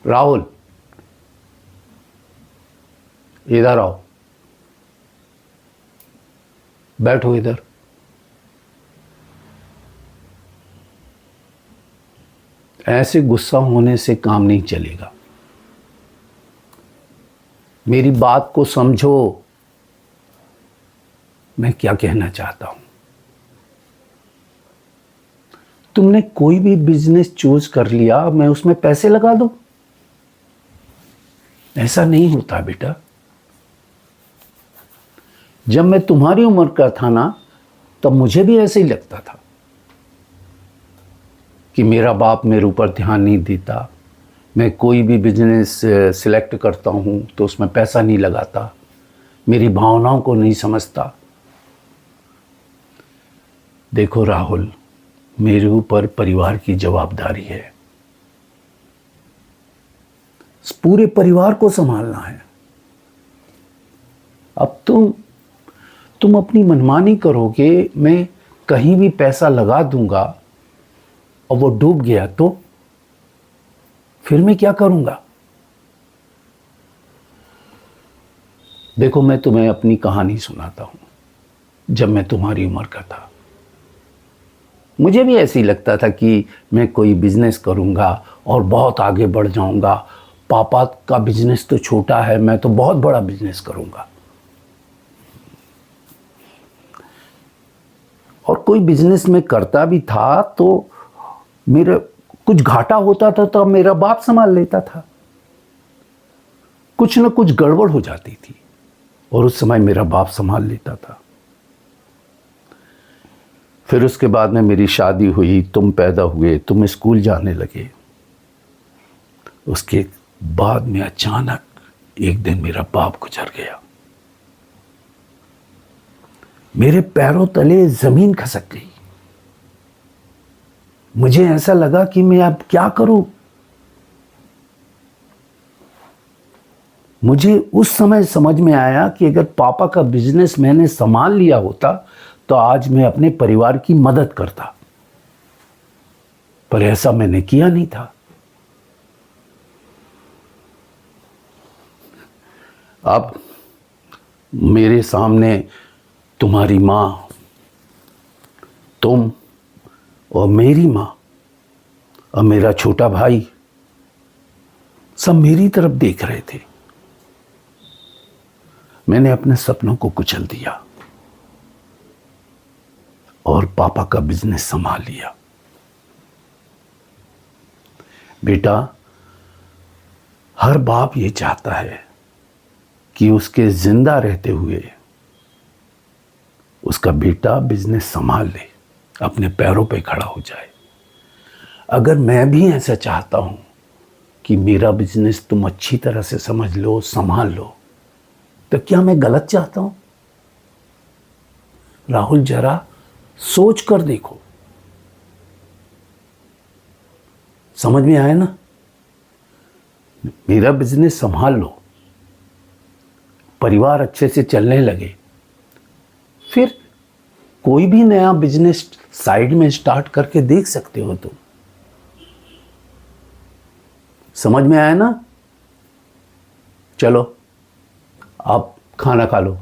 राहुल, इधर आओ, बैठो इधर। ऐसे गुस्सा होने से काम नहीं चलेगा। मेरी बात को समझो, मैं क्या कहना चाहता हूं। तुमने कोई भी बिजनेस चूज कर लिया, मैं उसमें पैसे लगा दूं? ऐसा नहीं होता बेटा। जब मैं तुम्हारी उम्र का था ना, तब मुझे भी ऐसे ही लगता था कि मेरा बाप मेरे ऊपर ध्यान नहीं देता। मैं कोई भी बिजनेस सिलेक्ट करता हूं तो उसमें पैसा नहीं लगाता, मेरी भावनाओं को नहीं समझता। देखो राहुल, मेरे ऊपर परिवार की जवाबदारी है। इस पूरे परिवार को संभालना है। अब तुम अपनी मनमानी करोगे, मैं कहीं भी पैसा लगा दूंगा और वो डूब गया तो फिर मैं क्या करूंगा? देखो, मैं तुम्हें अपनी कहानी सुनाता हूं। जब मैं तुम्हारी उम्र का था, मुझे भी ऐसे ही लगता था कि मैं कोई बिजनेस करूंगा और बहुत आगे बढ़ जाऊंगा। पापा का बिजनेस तो छोटा है, मैं तो बहुत बड़ा बिजनेस करूंगा। और कोई बिजनेस में करता भी था तो मेरा कुछ घाटा होता था तो मेरा बाप संभाल लेता था। कुछ ना कुछ गड़बड़ हो जाती थी और उस समय मेरा बाप संभाल लेता था। फिर उसके बाद में मेरी शादी हुई, तुम पैदा हुए, तुम स्कूल जाने लगे। उसके बाद में अचानक एक दिन मेरा बाप गुजर गया। मेरे पैरों तले जमीन खसक गई। मुझे ऐसा लगा कि मैं अब क्या करूं। मुझे उस समय समझ में आया कि अगर पापा का बिजनेस मैंने संभाल लिया होता तो आज मैं अपने परिवार की मदद करता, पर ऐसा मैंने किया नहीं था। अब मेरे सामने तुम्हारी मां, तुम और मेरी मां और मेरा छोटा भाई सब मेरी तरफ देख रहे थे। मैंने अपने सपनों को कुचल दिया और पापा का बिजनेस संभाल लिया। बेटा, हर बाप ये चाहता है कि उसके जिंदा रहते हुए उसका बेटा बिजनेस संभाल ले, अपने पैरों पे खड़ा हो जाए। अगर मैं भी ऐसा चाहता हूं कि मेरा बिजनेस तुम अच्छी तरह से समझ लो, संभाल लो, तो क्या मैं गलत चाहता हूं? राहुल, जरा सोच कर देखो। समझ में आया ना? मेरा बिजनेस संभाल लो, परिवार अच्छे से चलने लगे, फिर कोई भी नया बिजनेस साइड में स्टार्ट करके देख सकते हो तुम। समझ में आया ना? चलो, आप खाना खा लो।